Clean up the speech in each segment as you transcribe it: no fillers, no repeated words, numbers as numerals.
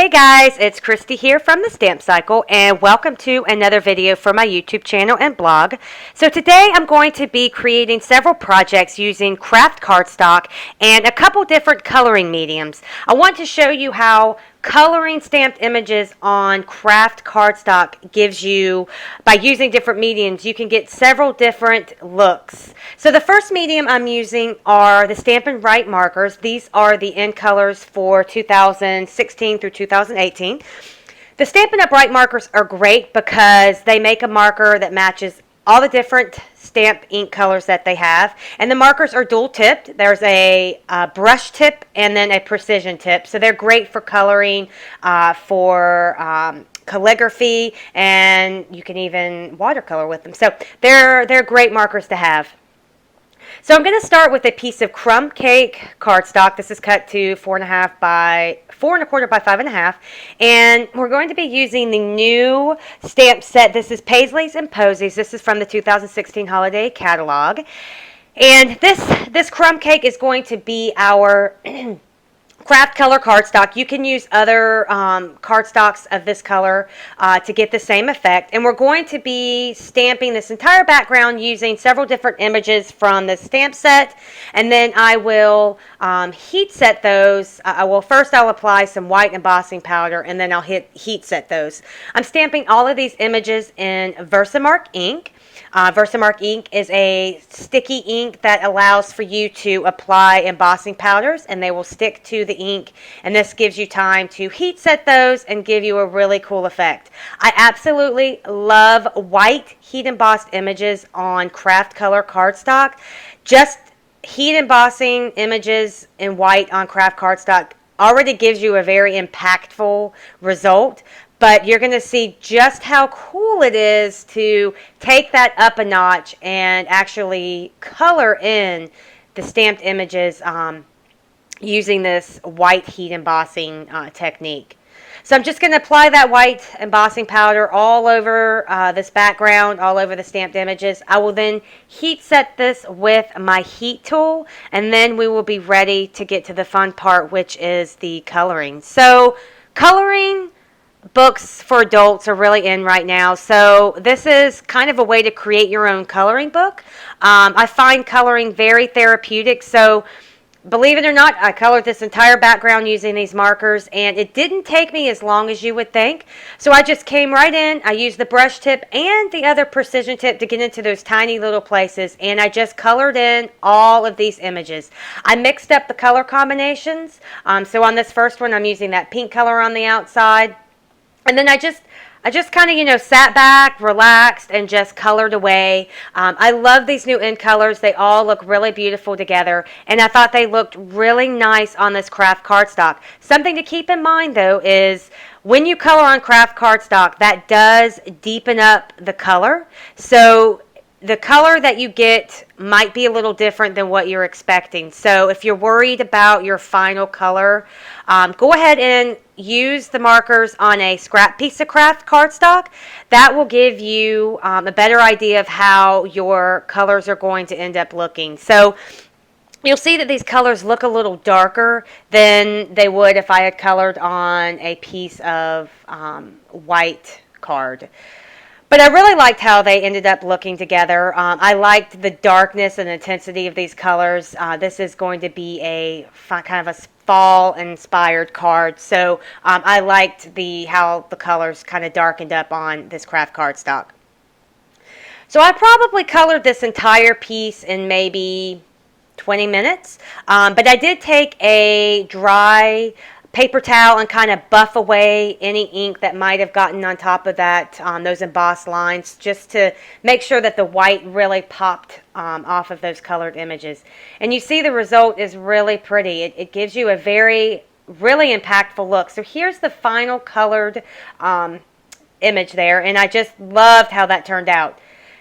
Hey guys, it's Christy here from the Stamp Cycle, and welcome to another video for my YouTube channel and blog. So today I'm going to be creating several projects using craft cardstock and a couple different coloring mediums. I want to show you how coloring stamped images on craft cardstock gives you, by using different mediums, you can get several different looks. So the first medium I'm using are the Stampin' Write markers. These are the end colors for 2016 through 2018. The Stampin' Up! Write markers are great because they make a marker that matches all the different stamp ink colors that they have, and the markers are dual tipped. There's a brush tip and then a precision tip, so they're great for coloring, for calligraphy, and you can even watercolor with them. So they're great markers to have. So I'm going to start with a piece of crumb cake cardstock. This is cut to 4.5 by 4.25 by 5.5, and we're going to be using the new stamp set. This is Paisleys and Posies. This is from the 2016 holiday catalog, and this crumb cake is going to be our craft color cardstock. You can use other cardstocks of this color to get the same effect. And we're going to be stamping this entire background using several different images from the stamp set. And then I will heat set those. First I'll apply some white embossing powder, and then I'll heat set those. I'm stamping all of these images in Versamark ink. Versamark ink is a sticky ink that allows for you to apply embossing powders, and they will stick to the ink, and this gives you time to heat set those and give you a really cool effect. I absolutely love white heat embossed images on craft color cardstock. Just heat embossing images in white on craft cardstock already gives you a very impactful result. But you're going to see just how cool it is to take that up a notch and actually color in the stamped images using this white heat embossing technique. So I'm just going to apply that white embossing powder all over this background, all over the stamped images. I will then heat set this with my heat tool, and then we will be ready to get to the fun part, which is the coloring. So coloring books for adults are really in right now, so this is kind of a way to create your own coloring book. I find coloring very therapeutic, so believe it or not, I colored this entire background using these markers, and it didn't take me as long as you would think. So I just came right in, I used the brush tip and the other precision tip to get into those tiny little places, and I just colored in all of these images. I mixed up the color combinations, so on this first one I'm using that pink color on the outside. And then I just kind of, sat back, relaxed, and just colored away. I love these new end colors. They all look really beautiful together, and I thought they looked really nice on this craft cardstock. Something to keep in mind, though, is when you color on craft cardstock, that does deepen up the color. So the color that you get might be a little different than what you're expecting. So if you're worried about your final color, go ahead and use the markers on a scrap piece of craft cardstock. That will give you a better idea of how your colors are going to end up looking. So you'll see that these colors look a little darker than they would if I had colored on a piece of white card. But I really liked how they ended up looking together. I liked the darkness and intensity of these colors. This is going to be a kind of a fall-inspired card, so I liked how the colors kind of darkened up on this craft cardstock. So I probably colored this entire piece in maybe 20 minutes, but I did take a dry paper towel and kind of buff away any ink that might have gotten on top of that, those embossed lines, just to make sure that the white really popped off of those colored images. And you see the result is really pretty. It gives you a really impactful look. So here's the final colored image there, and I just loved how that turned out.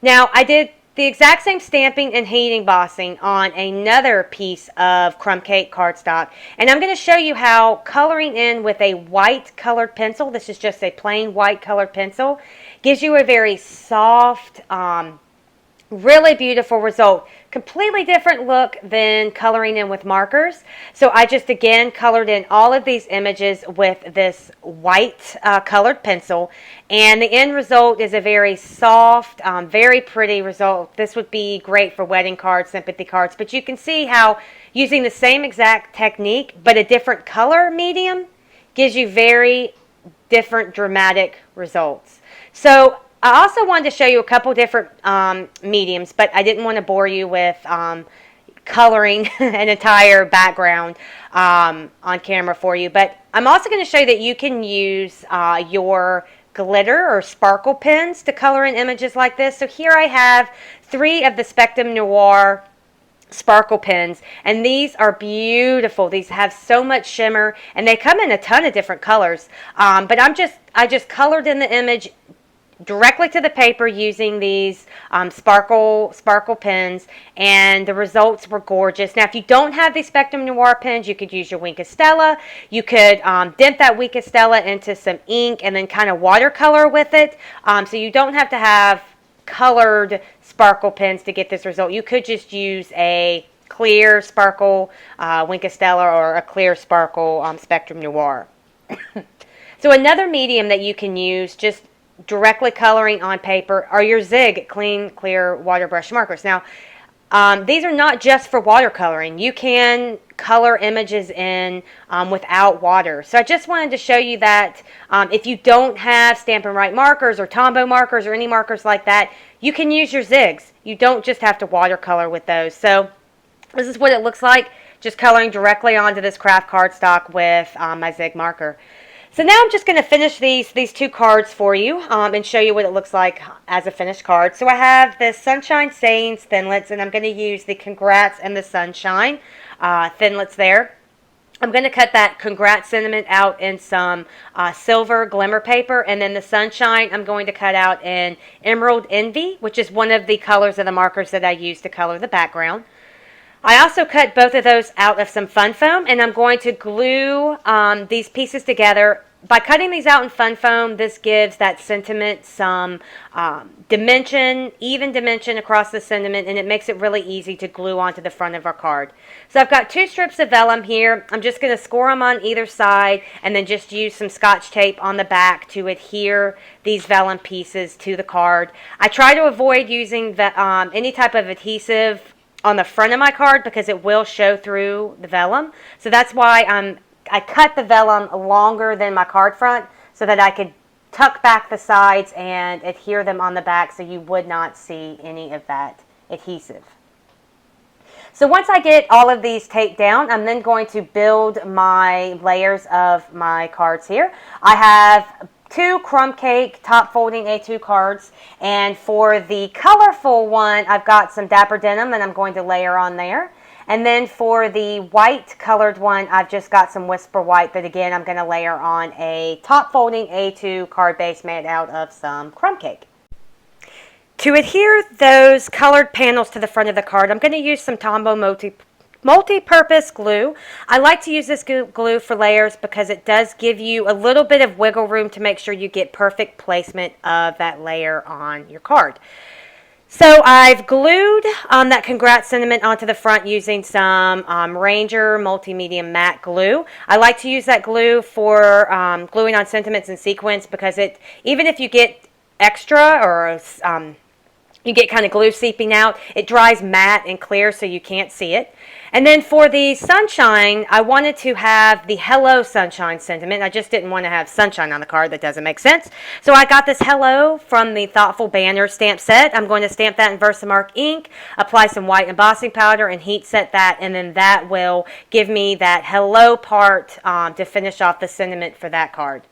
Now I did the exact same stamping and heat embossing on another piece of crumb cake cardstock, and I'm going to show you how coloring in with a white colored pencil, this is just a plain white colored pencil, gives you a very soft Really beautiful result. Completely different look than coloring in with markers. So I just again colored in all of these images with this white colored pencil, and the end result is a very soft, very pretty result. This would be great for wedding cards, sympathy cards, but you can see how using the same exact technique but a different color medium gives you very different dramatic results. So I also wanted to show you a couple different mediums, but I didn't want to bore you with coloring an entire background on camera for you. But I'm also going to show you that you can use your glitter or sparkle pens to color in images like this. So here I have 3 of the Spectrum Noir sparkle pens, and these are beautiful. These have so much shimmer, and they come in a ton of different colors. But I just colored in the image directly to the paper using these sparkle pens, and the results were gorgeous. Now, if you don't have these Spectrum Noir pens, you could use your Wink of Stella. You could dip that Wink of Stella into some ink and then kind of watercolor with it. So you don't have to have colored sparkle pens to get this result. You could just use a clear sparkle Wink of Stella or a clear sparkle Spectrum Noir. So another medium that you can use just directly coloring on paper are your Zig Clean Clear Water Brush markers. Now, these are not just for watercoloring. You can color images in without water. So I just wanted to show you that if you don't have Stampin' Write markers or Tombow markers or any markers like that, you can use your Zigs. You don't just have to watercolor with those. So this is what it looks like, just coloring directly onto this craft cardstock with my Zig marker. So now I'm just going to finish these 2 cards for you and show you what it looks like as a finished card. So I have the Sunshine Sayings Thinlits, and I'm going to use the Congrats and the Sunshine Thinlits there. I'm going to cut that Congrats sentiment out in some silver glimmer paper, and then the Sunshine I'm going to cut out in Emerald Envy, which is one of the colors of the markers that I use to color the background. I also cut both of those out of some fun foam, and I'm going to glue these pieces together. By cutting these out in fun foam, this gives that sentiment some dimension, even dimension across the sentiment, and it makes it really easy to glue onto the front of our card. So I've got 2 strips of vellum here. I'm just going to score them on either side and then just use some Scotch tape on the back to adhere these vellum pieces to the card. I try to avoid using any type of adhesive on the front of my card because it will show through the vellum. So that's why I cut the vellum longer than my card front so that I could tuck back the sides and adhere them on the back so you would not see any of that adhesive. So once I get all of these taped down, I'm then going to build my layers of my cards here. I have 2 crumb cake top folding A2 cards, and for the colorful one I've got some Dapper Denim and I'm going to layer on there, and then for the white colored one I've just got some Whisper White that again I'm going to layer on a top folding A2 card base made out of some crumb cake. To adhere those colored panels to the front of the card, I'm going to use some Tombow multi-purpose glue. I like to use this glue for layers because it does give you a little bit of wiggle room to make sure you get perfect placement of that layer on your card. So I've glued that Congrats sentiment onto the front using some Ranger Multi-Medium Matte glue. I like to use that glue for gluing on sentiments and sequins because even if you get extra or you get kind of glue seeping out, it dries matte and clear so you can't see it. And then for the Sunshine, I wanted to have the Hello Sunshine sentiment. I just didn't want to have sunshine on the card. That doesn't make sense. So I got this Hello from the Thoughtful Banner stamp set. I'm going to stamp that in Versamark ink, apply some white embossing powder, and heat set that, and then that will give me that Hello part to finish off the sentiment for that card.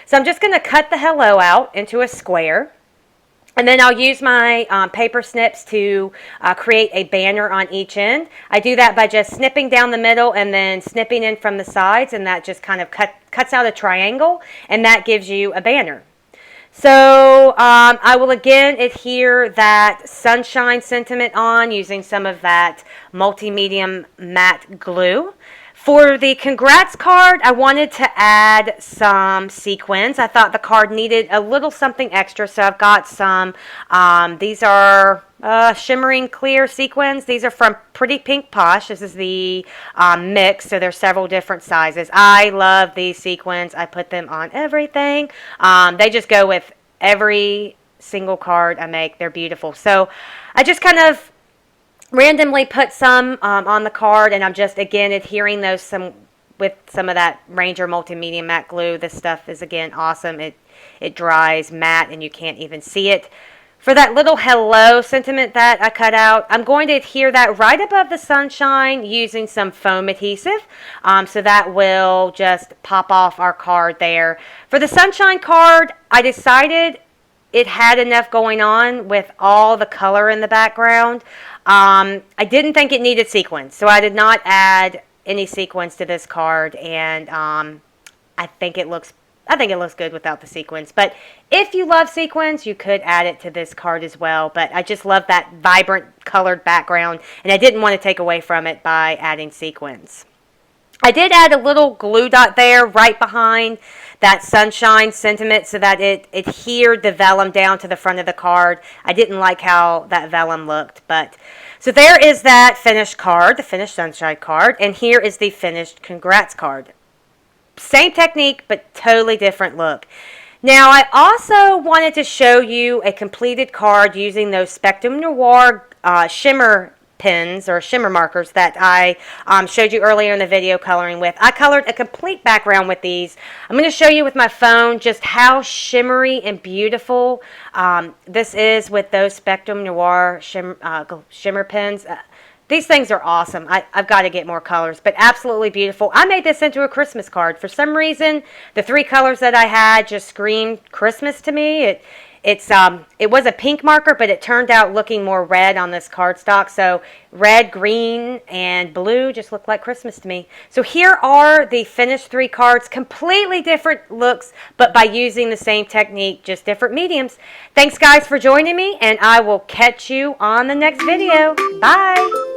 So I'm just going to cut the Hello out into a square. And then I'll use my paper snips to create a banner on each end. I do that by just snipping down the middle and then snipping in from the sides, and that just kind of cuts out a triangle, and that gives you a banner. So I will again adhere that Sunshine sentiment on using some of that multi-medium matte glue. For the congrats card, I wanted to add some sequins. I thought the card needed a little something extra, so I've got some. These are shimmering clear sequins. These are from Pretty Pink Posh. This is the mix, so there's several different sizes. I love these sequins. I put them on everything. They just go with every single card I make. They're beautiful. So I just kind of randomly put some on the card, and I'm just again adhering those with some of that Ranger Multimedia matte glue. This stuff is again awesome. It dries matte and you can't even see it. For that little hello sentiment that I cut out, I'm going to adhere that right above the sunshine using some foam adhesive, so that will just pop off our card there. For the sunshine card, I decided it had enough going on with all the color in the background. I didn't think it needed sequins, so I did not add any sequins to this card, and I think it looks good without the sequins. But if you love sequins, you could add it to this card as well. But I just love that vibrant colored background, and I didn't want to take away from it by adding sequins. I did add a little glue dot there right behind that sunshine sentiment so that it adhered the vellum down to the front of the card. I didn't like how that vellum looked, but so there is that finished card, the finished sunshine card, and here is the finished congrats card. Same technique, but totally different look. Now, I also wanted to show you a completed card using those Spectrum Noir shimmer pens or shimmer markers that I showed you earlier in the video coloring with. I colored a complete background with these. I'm going to show you with my phone just how shimmery and beautiful this is with those Spectrum Noir shimmer pens. These things are awesome. I've got to get more colors, but absolutely beautiful. I made this into a Christmas card. For some reason, the three colors that I had just screamed Christmas to me. It was a pink marker, but it turned out looking more red on this cardstock. So red, green, and blue just look like Christmas to me. So here are the finished three cards. Completely different looks, but by using the same technique, just different mediums. Thanks, guys, for joining me, and I will catch you on the next video. Bye.